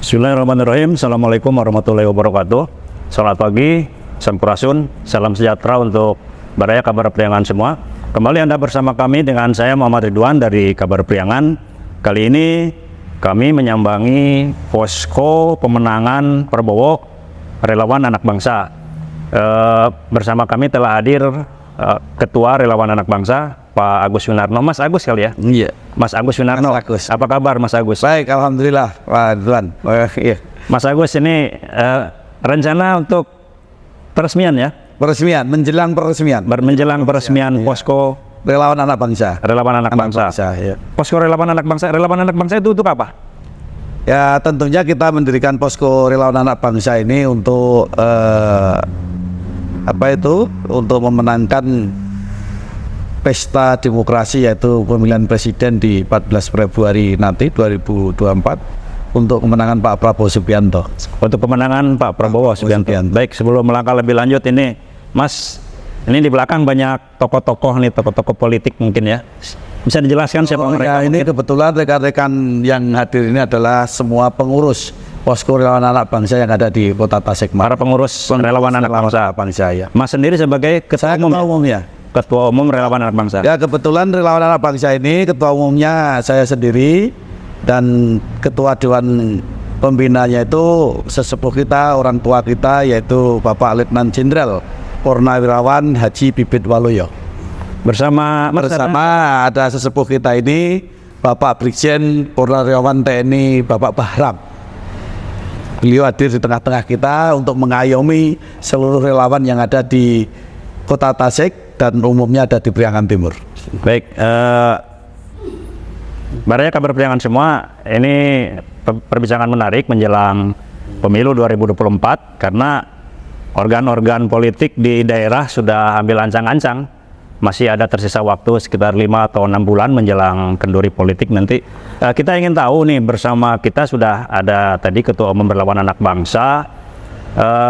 Bismillahirrahmanirrahim. Assalamualaikum warahmatullahi wabarakatuh. Selamat pagi, sampurasun, salam sejahtera untuk Baraya Kabar Priangan semua. Kembali Anda bersama kami dengan saya Muhammad Ridwan dari Kabar Priangan. Kali ini kami menyambangi posko pemenangan Prabowo Relawan Anak Bangsa. Bersama kami telah hadir Ketua Relawan Anak Bangsa, Pak Agus Winarno. Mas Agus kali ya? Iya. Mas Agus Winarno. Mas Agus. Apa kabar Mas Agus? Baik, alhamdulillah, Pak Ridwan. Iya. Mas Agus, ini rencana untuk peresmian ya? Peresmian, menjelang peresmian. Menjelang peresmian Iya. Posko Relawan Anak Bangsa. Relawan Anak Bangsa. Iya. Posko Relawan Anak Bangsa. Relawan Anak Bangsa itu untuk apa? Ya, tentunya kita mendirikan Posko Relawan Anak Bangsa ini untuk untuk memenangkan pesta demokrasi, yaitu pemilihan presiden di 14 Februari nanti 2024 untuk kemenangan Pak Prabowo Subianto. Untuk kemenangan Pak Prabowo Subianto. Baik, sebelum melangkah lebih lanjut ini, Mas, ini di belakang banyak tokoh-tokoh nih, tokoh-tokoh politik mungkin ya. Bisa dijelaskan siapa mereka? Ya, ini kebetulan rekan-rekan yang hadir ini adalah semua pengurus Posko Relawan Anak Bangsa yang ada di Kota Tasikmalaya. Para pengurus Relawan Anak Bangsa. Ya. Mas sendiri sebagai Saya ketua umum ya. Ketua Umum Relawan Anak Bangsa. Ya, kebetulan Relawan Anak Bangsa ini ketua umumnya saya sendiri, dan ketua dewan pembinanya itu sesepuh kita, orang tua kita, yaitu Bapak Letnan Jenderal Purnawirawan Haji Bibit Waluyo. Bersama ada sesepuh kita ini, Bapak Brigjen Purnawirawan TNI Bapak Bahram. Beliau hadir di tengah-tengah kita untuk mengayomi seluruh relawan yang ada di Kota Tasik dan umumnya ada di Priangan Timur. Baik, Baraya Kabar Priangan semua, ini perbincangan menarik menjelang pemilu 2024 karena organ-organ politik di daerah sudah ambil ancang-ancang. Masih ada tersisa waktu sekitar 5 atau 6 bulan menjelang kenduri politik nanti. Kita ingin tahu nih, bersama kita sudah ada tadi Ketua Umum Relawan Anak Bangsa,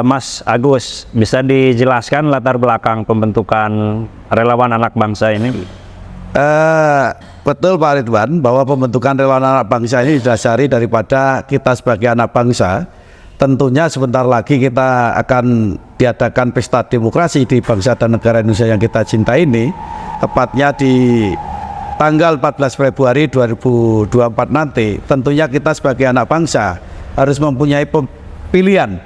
Mas Agus, bisa dijelaskan latar belakang pembentukan Relawan Anak Bangsa ini? Betul Pak Ridwan, bahwa pembentukan Relawan Anak Bangsa ini didasari daripada kita sebagai anak bangsa. Tentunya sebentar lagi kita akan diadakan pesta demokrasi di bangsa dan negara Indonesia yang kita cintai ini, tepatnya di tanggal 14 Februari 2024 nanti. Tentunya kita sebagai anak bangsa harus mempunyai pilihan,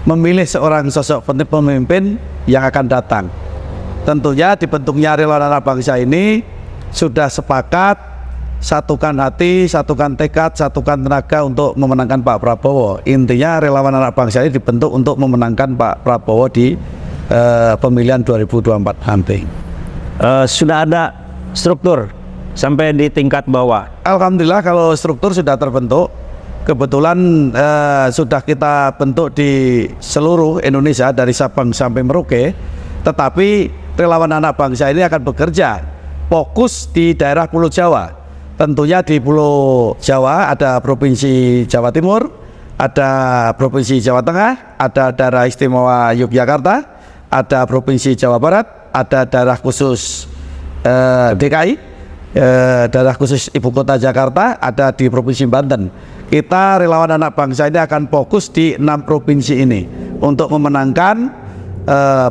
memilih seorang sosok pemimpin yang akan datang. Tentunya dibentuknya Relawan Anak Bangsa ini sudah sepakat, satukan hati, satukan tekad, satukan tenaga untuk memenangkan Pak Prabowo. Intinya Relawan Anak Bangsa ini dibentuk untuk memenangkan Pak Prabowo di pemilihan 2024 nanti. Sudah ada struktur sampai di tingkat bawah? Alhamdulillah, kalau struktur sudah terbentuk. Kebetulan sudah kita bentuk di seluruh Indonesia dari Sabang sampai Merauke. Tetapi Relawan Anak Bangsa ini akan bekerja fokus di daerah Pulau Jawa. Tentunya di Pulau Jawa ada Provinsi Jawa Timur, ada Provinsi Jawa Tengah, ada daerah istimewa Yogyakarta, ada Provinsi Jawa Barat, ada daerah khusus DKI, daerah khusus Ibu Kota Jakarta, ada di Provinsi Banten. Kita Relawan Anak Bangsa ini akan fokus di 6 provinsi ini untuk memenangkan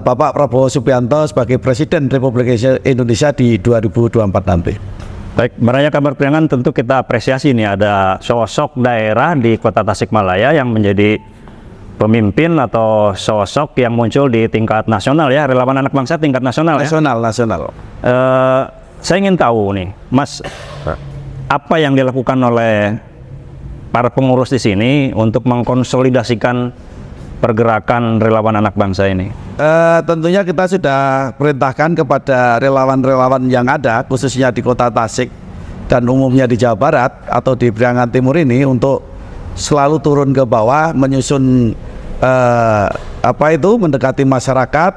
Bapak Prabowo Subianto sebagai Presiden Republik Indonesia di 2024 nanti. Baik, Baraya Kabar Priangan tentu kita apresiasi nih ada sosok daerah di Kota Tasikmalaya yang menjadi pemimpin atau sosok yang muncul di tingkat nasional ya, Relawan Anak Bangsa tingkat nasional ya? Nasional. Saya ingin tahu nih, Mas, apa yang dilakukan oleh para pengurus di sini untuk mengkonsolidasikan pergerakan Relawan Anak Bangsa ini? Tentunya kita sudah perintahkan kepada relawan-relawan yang ada, khususnya di Kota Tasik dan umumnya di Jawa Barat atau di Priangan Timur ini, untuk selalu turun ke bawah, menyusun mendekati masyarakat,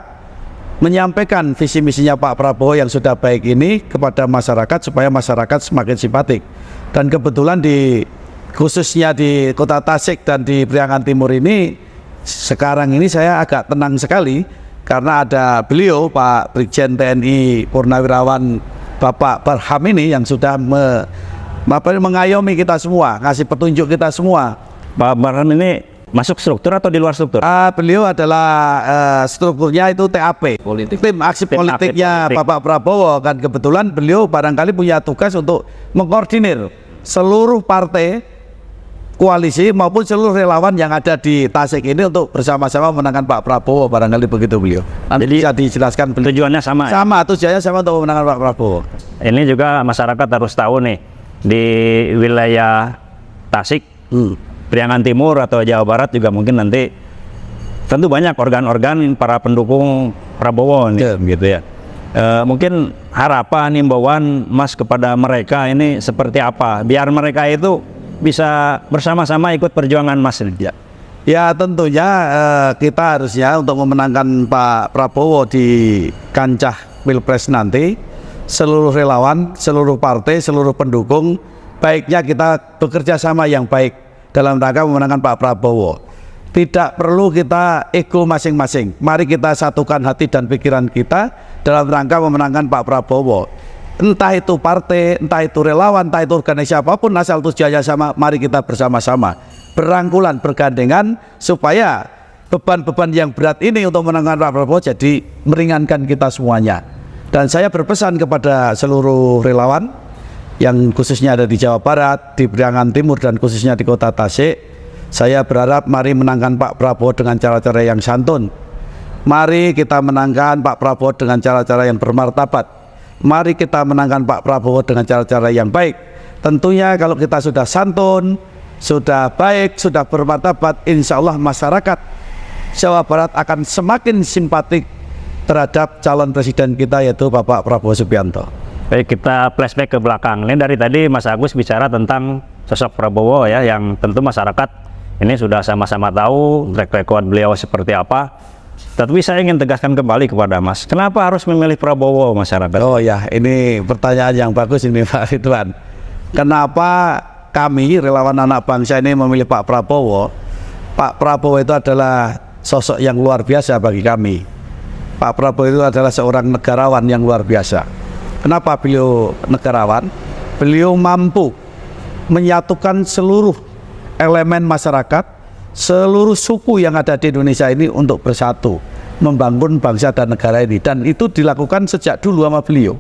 menyampaikan visi misinya Pak Prabowo yang sudah baik ini kepada masyarakat supaya masyarakat semakin simpatik. Dan kebetulan khususnya di Kota Tasik dan di Priangan Timur ini, sekarang ini saya agak tenang sekali karena ada beliau Pak Brigjen TNI Purnawirawan Bapak Bahram ini yang sudah mengayomi kita semua, ngasih petunjuk kita semua Pak Barham ini masuk struktur atau di luar struktur? Beliau adalah strukturnya itu TAP, tim aksi Tim politiknya politik. Bapak Prabowo. Kan kebetulan beliau barangkali punya tugas untuk mengkoordinir seluruh partai koalisi maupun seluruh relawan yang ada di Tasik ini untuk bersama-sama memenangkan Pak Prabowo, barangkali begitu beliau. Nanti Jadi, bisa dijelaskan beliau. Tujuannya sama ya? Sama, tujuannya sama untuk memenangkan Pak Prabowo. Ini juga masyarakat harus tahu nih, di wilayah Tasik, Priangan Timur atau Jawa Barat juga mungkin nanti tentu banyak organ-organ para pendukung Prabowo nih, gitu ya. Mungkin harapan himbauan Mas kepada mereka ini seperti apa biar mereka itu bisa bersama-sama ikut perjuangan Mas ini. Ya tentunya kita harusnya untuk memenangkan Pak Prabowo di kancah Pilpres nanti, seluruh relawan, seluruh partai, seluruh pendukung, baiknya kita bekerja sama yang baik dalam rangka memenangkan Pak Prabowo. Tidak perlu kita ego masing-masing. Mari kita satukan hati dan pikiran kita dalam rangka memenangkan Pak Prabowo. Entah itu partai, entah itu relawan, entah itu organisasi apapun, asal tujuannya sama, mari kita bersama-sama berangkulan, bergandengan, supaya beban-beban yang berat ini untuk memenangkan Pak Prabowo jadi meringankan kita semuanya. Dan saya berpesan kepada seluruh relawan yang khususnya ada di Jawa Barat, di Priangan Timur, dan khususnya di kota Tasik, saya berharap mari menangkan Pak Prabowo dengan cara-cara yang santun. Mari kita menangkan Pak Prabowo dengan cara-cara yang bermartabat. Mari kita menangkan Pak Prabowo dengan cara-cara yang baik. Tentunya kalau kita sudah santun, sudah baik, sudah bermartabat, insya Allah masyarakat Jawa Barat akan semakin simpatik terhadap calon presiden kita, yaitu Bapak Prabowo Subianto. Baik, kita flashback ke belakang. Ini dari tadi Mas Agus bicara tentang sosok Prabowo ya, yang tentu masyarakat ini sudah sama-sama tahu track record beliau seperti apa. Tapi saya ingin tegaskan kembali kepada Mas, kenapa harus memilih Prabowo masyarakat? Oh ya, ini pertanyaan yang bagus ini Pak Ridwan. Kenapa kami relawan anak bangsa ini memilih Pak Prabowo? Pak Prabowo itu adalah sosok yang luar biasa bagi kami. Pak Prabowo itu adalah seorang negarawan yang luar biasa. Kenapa beliau negarawan? Beliau mampu menyatukan seluruh elemen masyarakat, seluruh suku yang ada di Indonesia ini untuk bersatu, membangun bangsa dan negara ini. Dan itu dilakukan sejak dulu sama beliau.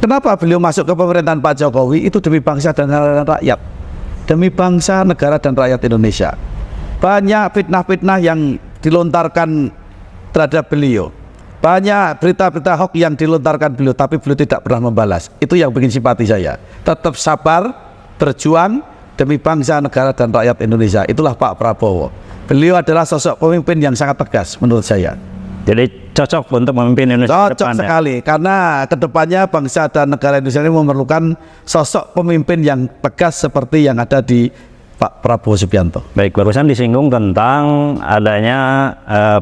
Kenapa beliau masuk ke pemerintahan Pak Jokowi? Itu demi bangsa dan rakyat, demi bangsa, negara, dan rakyat Indonesia. Banyak fitnah-fitnah yang dilontarkan terhadap beliau, banyak berita-berita hoax yang dilontarkan beliau, tapi beliau tidak pernah membalas. Itu yang bikin simpati saya. Tetap sabar, berjuang demi bangsa, negara, dan rakyat Indonesia. Itulah Pak Prabowo. Beliau adalah sosok pemimpin yang sangat tegas menurut saya. Jadi cocok untuk memimpin Indonesia ke Cocok depan, sekali, karena kedepannya bangsa dan negara Indonesia ini memerlukan sosok pemimpin yang tegas seperti yang ada di Pak Prabowo Subianto. Baik, barusan disinggung tentang adanya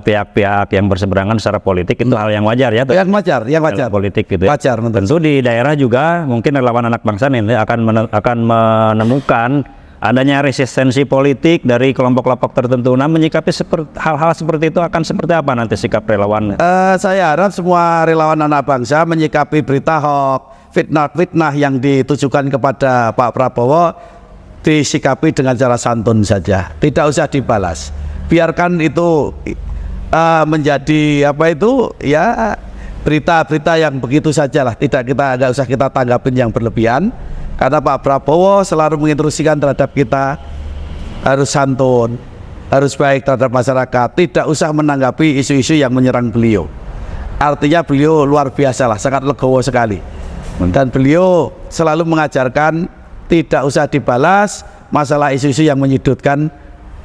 pihak-pihak yang berseberangan secara politik, itu hal yang wajar ya. Yang wajar, yang wajar. Dalam politik gitu ya. Wajar, menurut Tentu di daerah juga mungkin relawan anak bangsa ini akan menemukan adanya resistensi politik dari kelompok-kelompok tertentu. Nah, menyikapi hal-hal seperti itu akan seperti apa nanti sikap relawan? Saya harap semua relawan anak bangsa menyikapi berita hoax, fitnah-fitnah yang ditujukan kepada Pak Prabowo disikapi dengan cara santun saja, tidak usah dibalas. Biarkan itu menjadi apa itu ya, berita-berita yang begitu sajalah. Nggak usah kita tanggapin yang berlebihan. Karena Pak Prabowo selalu menginstruksikan terhadap kita harus santun, harus baik terhadap masyarakat, tidak usah menanggapi isu-isu yang menyerang beliau. Artinya beliau luar biasa lah, sangat legowo sekali. Dan beliau selalu mengajarkan tidak usah dibalas masalah isu-isu yang menyudutkan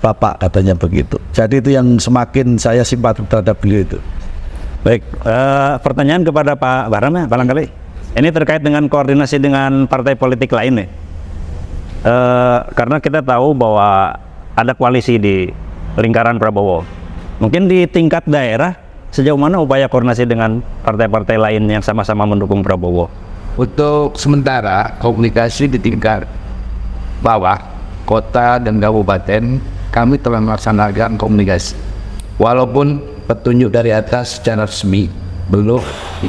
Bapak, katanya begitu. Jadi itu yang semakin saya simpati terhadap beliau itu. Baik, pertanyaan kepada Pak Barham ya, barangkali. Ini terkait dengan koordinasi dengan partai politik lain nih. Karena kita tahu bahwa ada koalisi di lingkaran Prabowo. Mungkin di tingkat daerah, sejauh mana upaya koordinasi dengan partai-partai lain yang sama-sama mendukung Prabowo? Untuk sementara komunikasi di tingkat bawah, kota dan kabupaten, kami telah melaksanakan komunikasi. Walaupun petunjuk dari atas secara resmi belum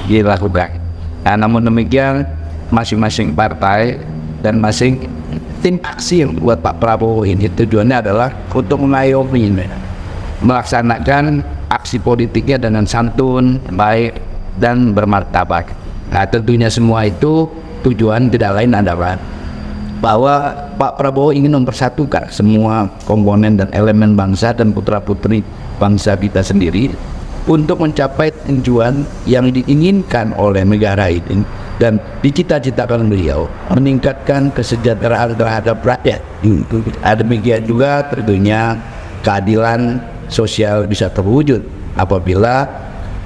dilakukan. Nah, namun demikian masing-masing partai dan tim aksi yang buat Pak Prabowo ini tujuannya adalah untuk mengayomi, melaksanakan aksi politiknya dengan santun, baik, dan bermartabat. Nah, tentunya semua itu tujuan tidak lain adalah bahwa Pak Prabowo ingin mempersatukan semua komponen dan elemen bangsa dan putra-putri bangsa kita sendiri untuk mencapai tujuan yang diinginkan oleh negara ini dan dicita-citakan beliau, meningkatkan kesejahteraan terhadap rakyat. Demikian juga tentunya keadilan sosial bisa terwujud apabila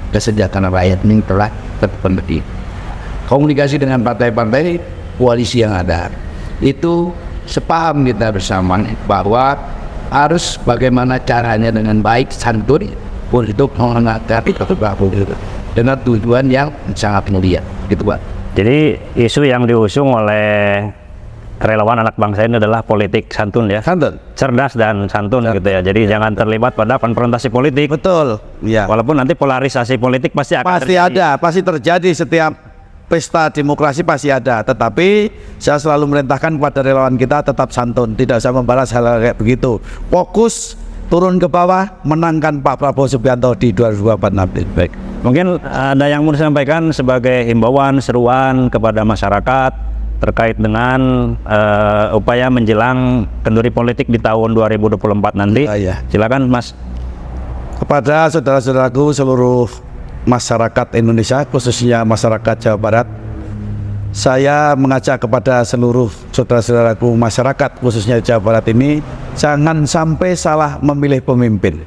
kesejahteraan rakyat ini telah terpenuhi. Komunikasi dengan partai-partai koalisi yang ada itu sepaham kita bersama bahwa harus bagaimana caranya dengan baik, santun untuk mengangkat dengan tujuan yang sangat mulia, gitu Pak. Jadi isu yang diusung oleh relawan anak bangsa ini adalah politik santun ya, Santun. cerdas dan santun gitu ya. Jadi jangan terlibat pada konfrontasi politik. Betul. Ya. Walaupun nanti polarisasi politik pasti akan Pasti terjadi. ada, pasti terjadi setiap pesta demokrasi pasti ada. Tetapi saya selalu merintahkan kepada relawan kita tetap santun, tidak usah membalas hal-hal kayak begitu. Fokus turun ke bawah, menangkan Pak Prabowo Subianto di 2024 nanti. Baik. Mungkin ada yang mau disampaikan sebagai himbauan, seruan kepada masyarakat terkait dengan upaya menjelang kenduri politik di tahun 2024 nanti. Iya. Silakan Mas. Kepada saudara-saudaraku seluruh masyarakat Indonesia, khususnya masyarakat Jawa Barat, saya mengajak kepada seluruh saudara-saudaraku masyarakat khususnya Jawa Barat ini, jangan sampai salah memilih pemimpin.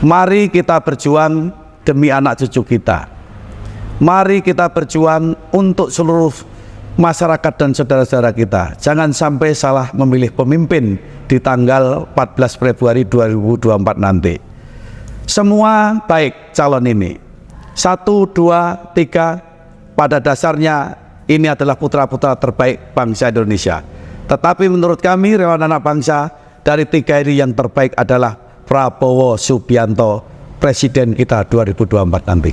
Mari kita berjuang demi anak cucu kita. Mari kita berjuang untuk seluruh masyarakat dan saudara-saudara kita. Jangan sampai salah memilih pemimpin di tanggal 14 Februari 2024 nanti. Semua baik calon ini. 1, 2, 3, pada dasarnya ini adalah putra-putra terbaik bangsa Indonesia. Tetapi menurut kami relawan anak bangsa, dari 3 ini yang terbaik adalah Prabowo Subianto, presiden kita 2024 nanti.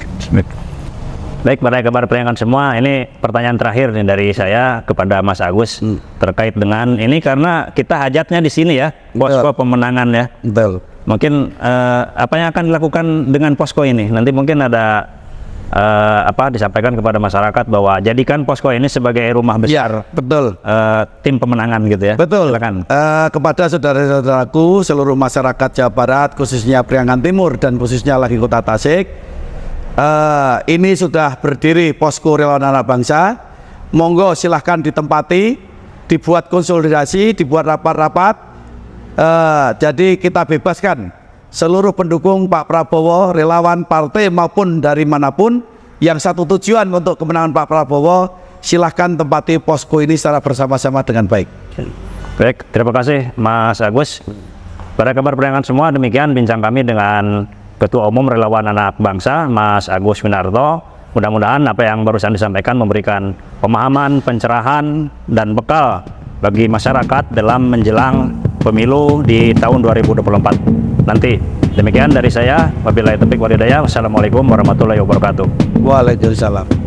Baik, para kabar pendengar semua, ini pertanyaan terakhir nih dari saya kepada Mas Agus terkait dengan ini, karena kita hajatnya di sini ya, posko pemenangan ya. Betul. Mungkin apa yang akan dilakukan dengan posko ini? Nanti mungkin ada disampaikan kepada masyarakat bahwa jadikan posko ini sebagai rumah besar. Ya, betul. Tim pemenangan gitu ya. Betul. Silakan. Kepada saudara-saudaraku seluruh masyarakat Jawa Barat, khususnya Priangan Timur dan khususnya lagi Kota Tasik, ini sudah berdiri posko relawan anak bangsa. Monggo silahkan ditempati, dibuat konsolidasi, dibuat rapat-rapat. Jadi kita bebaskan seluruh pendukung Pak Prabowo, relawan partai maupun dari manapun yang satu tujuan untuk kemenangan Pak Prabowo, silahkan tempati posko ini secara bersama-sama dengan baik. Baik, terima kasih Mas Agus. Para kabar pendengar semua, demikian bincang kami dengan Ketua Umum Relawan Anak Bangsa, Mas Agus Winarto. Mudah-mudahan apa yang barusan disampaikan memberikan pemahaman, pencerahan, dan bekal bagi masyarakat dalam menjelang pemilu di tahun 2024 nanti. Demikian dari saya, wabillahi taufiq wal hidayah. Wassalamualaikum warahmatullahi wabarakatuh. Waalaikumsalam.